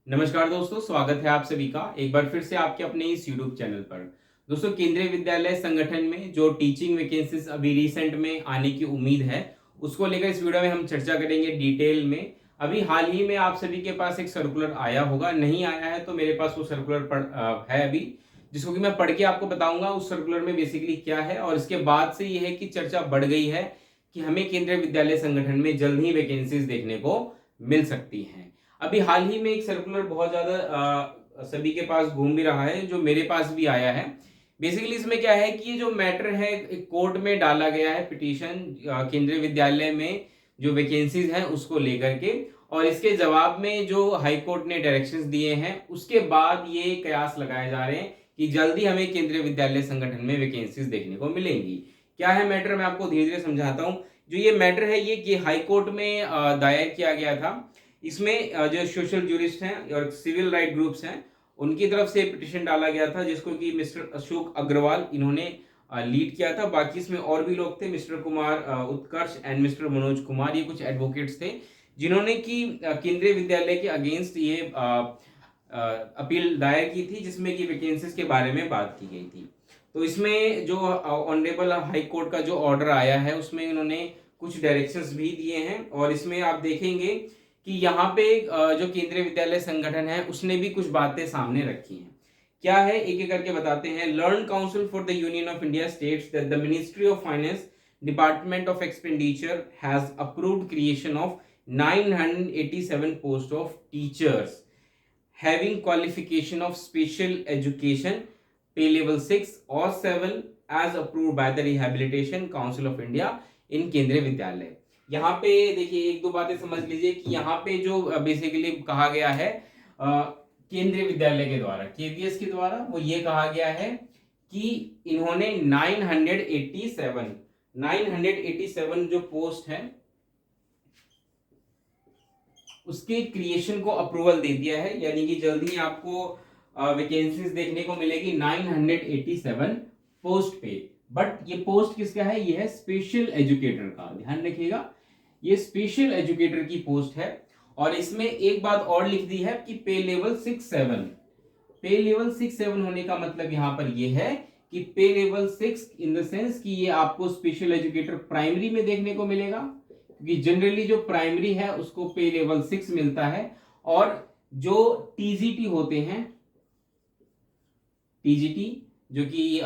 नमस्कार दोस्तों, स्वागत है आप सभी का एक बार फिर से आपके अपने इस YouTube चैनल पर। दोस्तों, केंद्रीय विद्यालय संगठन में जो टीचिंग वैकेंसीज अभी रिसेंट में आने की उम्मीद है, उसको लेकर इस वीडियो में हम चर्चा करेंगे डिटेल में। अभी हाल ही में आप सभी के पास एक सर्कुलर आया होगा, नहीं आया है तो मेरे पास वो सर्कुलर है अभी, जिसको कि मैं पढ़ के आपको बताऊंगा उस सर्कुलर में बेसिकली क्या है। और इसके बाद से ये है कि चर्चा बढ़ गई है कि हमें केंद्रीय विद्यालय संगठन में जल्द ही वैकेंसीज देखने को मिल सकती हैं। अभी हाल ही में एक सर्कुलर बहुत ज्यादा सभी के पास घूम भी रहा है, जो मेरे पास भी आया है। बेसिकली इसमें क्या है कि ये जो मैटर है एक कोर्ट में डाला गया है पिटीशन, केंद्रीय विद्यालय में जो वैकेंसीज हैं उसको लेकर के। और इसके जवाब में जो हाई कोर्ट ने डायरेक्शंस दिए हैं, उसके बाद ये कयास लगाए जा रहे हैं कि जल्दी हमें केंद्रीय विद्यालय संगठन में वैकेंसीज देखने को मिलेंगी। क्या है मैटर, मैं आपको धीरे धीरे समझाता हूँ। जो ये मैटर है ये हाई कोर्ट में दायर किया गया था। इसमें जो सोशल जूरिस्ट हैं और सिविल राइट ग्रुप्स हैं, उनकी तरफ से पिटीशन डाला गया था, जिसको कि मिस्टर अशोक अग्रवाल इन्होंने लीड किया था। बाकी इसमें और भी लोग थे, mister Kumar Utkarsh and mister Manoj Kumar, ये कुछ एडवोकेट्स थे जिन्होंने कि केंद्रीय विद्यालय के अगेंस्ट ये अपील दायर की थी, जिसमें कि वैकेंसीज के बारे में बात की गई थी। तो इसमें जो ऑनरेबल हाई कोर्ट का जो ऑर्डर आया है, उसमें इन्होंने कुछ डायरेक्शंस भी दिए हैं। और इसमें आप देखेंगे कि यहाँ पे जो केंद्रीय विद्यालय संगठन है उसने भी कुछ बातें सामने रखी हैं। क्या है, एक एक करके बताते हैं। Learn council for the union of India states that the ministry of finance department of expenditure has approved creation of 987 post of teachers having qualification of special education pay level 6 or 7 as approved by the Rehabilitation Council of India in केंद्रीय विद्यालय। यहाँ पे देखिए एक दो बातें समझ लीजिए कि यहाँ पे जो बेसिकली कहा गया है केंद्रीय विद्यालय के द्वारा, केवीएस के द्वारा, वो ये कहा गया है कि इन्होंने 987 जो पोस्ट है उसके क्रिएशन को अप्रूवल दे दिया है। यानी कि जल्द ही आपको वैकेंसीज देखने को मिलेगी 987 पोस्ट पे। बट ये पोस्ट किसका है? ये है स्पेशल एजुकेटर का, ध्यान रखिएगा, ये स्पेशल एजुकेटर की पोस्ट है। और इसमें एक बात और लिख दी है कि पे लेवल 6-7, पे लेवल 6-7 होने का मतलब यहां पर ये है कि पे लेवल 6 इन द सेंस कि ये आपको स्पेशल एजुकेटर प्राइमरी में देखने को मिलेगा, क्योंकि जनरली जो प्राइमरी है उसको पे लेवल 6 मिलता है। और जो टीजीटी होते हैं, टीजीटी जो कि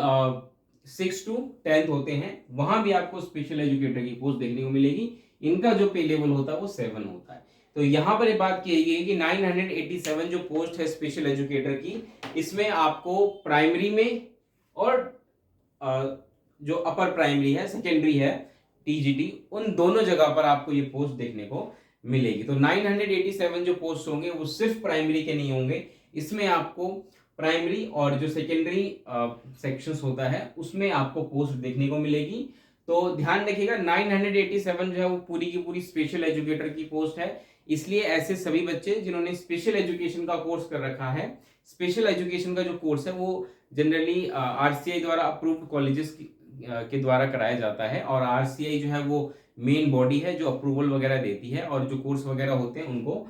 6 to 10th होते हैं, वहां भी आपको स्पेशल एजुकेटर की पोस्ट देखने को मिलेगी। इनका जो पे लेवल होता है वो 7 होता है। तो यहां पर एक बात की गई कि 987 जो पोस्ट है स्पेशल एजुकेटर की, इसमें आपको प्राइमरी में और जो अपर प्राइमरी है, सेकेंडरी है, टीजीटी, उन दोनों जगह पर आपको ये पोस्ट देखने को मिलेगी। तो 987 जो पोस्ट होंगे वो सिर्फ प्राइमरी के नहीं होंगे, इसमें आपको प्राइमरी और जो सेकेंडरी सेक्शंस होता है उसमें आपको पोस्ट देखने को मिलेगी। तो ध्यान रखिएगा 987 जो है वो पूरी की पूरी स्पेशल एजुकेटर की पोस्ट है। इसलिए ऐसे सभी बच्चे जिन्होंने स्पेशल एजुकेशन का कोर्स कर रखा है, स्पेशल एजुकेशन का जो कोर्स है वो जनरली आरसीआई द्वारा अप्रूव्ड कॉलेजेस के द्वारा कराया जाता है। और आरसीआई जो है वो मेन बॉडी है जो अप्रूवल वगैरह देती है, और जो कोर्स वगैरह होते हैं उनको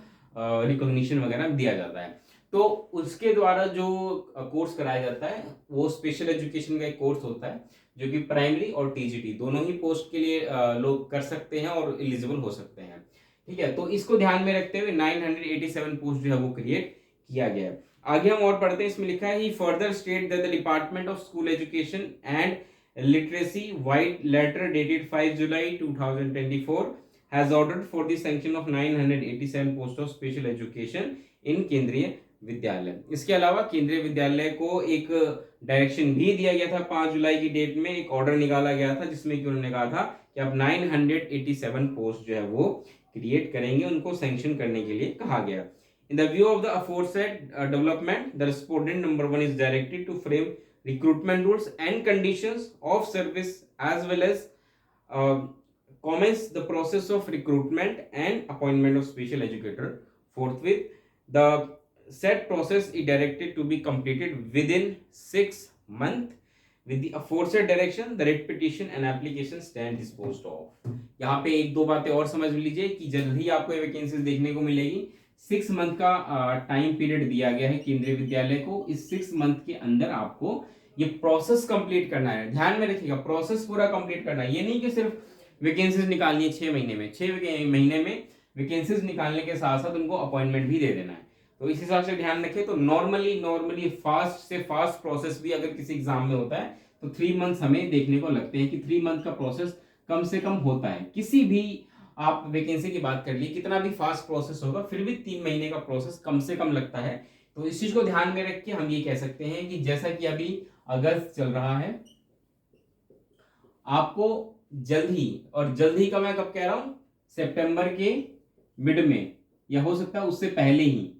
रिकॉग्निशन वगैरह दिया जाता है। तो उसके द्वारा जो कोर्स कराया जाता है वो स्पेशल एजुकेशन का एक कोर्स होता है, जो कि प्राइमरी और टीजीटी दोनों ही पोस्ट के लिए लोग कर सकते हैं और एलिजिबल हो सकते हैं। ठीक है, तो इसको ध्यान में रखते हुए 987 पोस्ट जो है वो क्रिएट किया गया है। आगे हम और पढ़ते हैं, इसमें लिखा है ही further state that the department of school education and literacy white letter dated 5 July 2024 has ordered for the sanction of 987 post of special education in केंद्रीय विद्यालय। इसके अलावा केंद्रीय विद्यालय को एक डायरेक्शन भी दिया गया था, 5 जुलाई की डेट में एक ऑर्डर निकाला गया था, जिसमें कि उन्होंने कहा था कि अब 987 पोस्ट जो है वो क्रिएट करेंगे, उनको सैंक्शन करने के लिए कहा गया। In the view of the aforesaid development, the respondent number 1 is directed to frame recruitment rules and conditions of service as well as commence the process of recruitment and appointment of special educator forthwith. The said process is directed to be completed within 6 months. With the aforesaid direction, the writ petition and application stand disposed of. यहाँ पे एक दो बातें और समझ लीजिए कि जल्द ही आपको ये वैकेंसीज देखने को मिलेगी। 6 मंथ का टाइम पीरियड दिया गया है केंद्रीय विद्यालय को। इस 6 मंथ के अंदर आपको ये प्रोसेस कंप्लीट करना है। ध्यान में रखिएगा, प्रोसेस पूरा कंप्लीट करना है। ये नहीं कि सिर्फ वैकेंसीज निकालनी है 6 महीने में, 6 महीने में वैकेंसीज निकालने के साथ साथ उनको अपॉइंटमेंट भी दे देना है। तो इस हिसाब से ध्यान रखें। तो नॉर्मली फास्ट से फास्ट प्रोसेस भी अगर किसी एग्जाम में होता है तो 3 मंथ्स हमें देखने को लगते हैं कि 3 मंथ का प्रोसेस कम से कम होता है। किसी भी आप वैकेंसी की बात कर ली, कितना भी फास्ट प्रोसेस होगा फिर भी 3 महीने का प्रोसेस कम से कम लगता है। तो इस चीज को ध्यान में रख के हम ये कह सकते हैं कि जैसा कि अभी अगस्त चल रहा है, आपको जल्द ही, और जल्द ही का मैं कब कह रहा हूं, सितंबर के मिड में या हो सकता है उससे पहले ही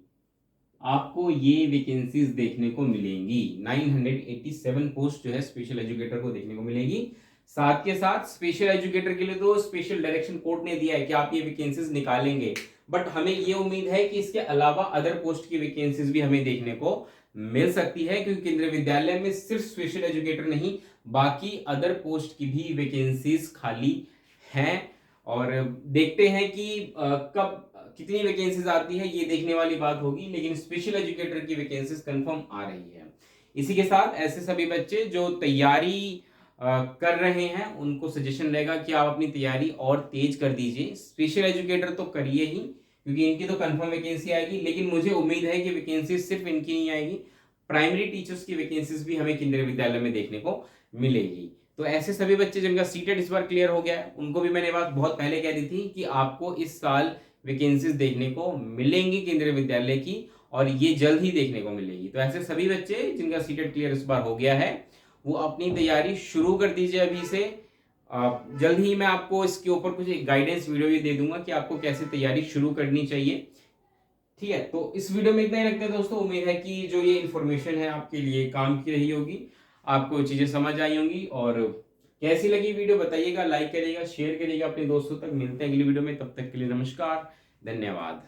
आपको ये वैकेंसीज देखने को मिलेंगी। 987 पोस्ट जो है स्पेशल एजुकेटर को देखने को मिलेगी। साथ के साथ स्पेशल एजुकेटर के लिए तो स्पेशल डायरेक्शन कोर्ट ने दिया है कि आप ये वैकेंसीज निकालेंगे, बट हमें ये उम्मीद है कि इसके अलावा अदर पोस्ट की वैकेंसीज भी हमें देखने को मिल सकती है, क्योंकि केंद्रीय विद्यालय में सिर्फ स्पेशल एजुकेटर नहीं, बाकी अदर पोस्ट की भी वैकेंसीज खाली हैं। और देखते हैं कि कब कितनी वैकेंसीज आती है, ये देखने वाली बात होगी, लेकिन स्पेशल एजुकेटर की वैकेंसीज कंफर्म आ रही है। इसी के साथ ऐसे सभी बच्चे जो तैयारी कर रहे हैं उनको सजेशन रहेगा कि आप अपनी तैयारी और तेज कर दीजिए। स्पेशल एजुकेटर तो करिए ही, क्योंकि इनकी तो कंफर्म वैकेंसी आएगी, लेकिन मुझे उम्मीद है कि वैकेंसी सिर्फ इनकी नहीं आएगी, प्राइमरी टीचर्स की वैकेंसीज भी हमें केंद्रीय विद्यालय में देखने को मिलेगी। तो ऐसे सभी बच्चे जिनका सीटेट इस बार क्लियर हो गया है, उनको भी मैंने बात बहुत पहले कह दी थी कि आपको इस साल वैकेंसीज देखने को मिलेंगी केंद्रीय विद्यालय की, और ये जल्द ही देखने को मिलेगी। तो ऐसे सभी बच्चे जिनका सीटेट क्लियर इस बार हो गया है, वो अपनी तैयारी शुरू कर दीजिए अभी से। जल्द ही मैं आपको इसके ऊपर कुछ एक गाइडेंस वीडियो भी दे दूंगा कि आपको कैसे तैयारी शुरू करनी चाहिए। ठीक है, तो इस वीडियो में इतना ही रखते हैं दोस्तों। उम्मीद है कि जो ये इन्फॉर्मेशन है आपके लिए काम की रही होगी, आपको चीजें समझ आई होंगी। और कैसी लगी वीडियो बताइएगा, लाइक करिएगा, शेयर करिएगा अपने दोस्तों तक। मिलते हैं अगली वीडियो में, तब तक के लिए नमस्कार, धन्यवाद।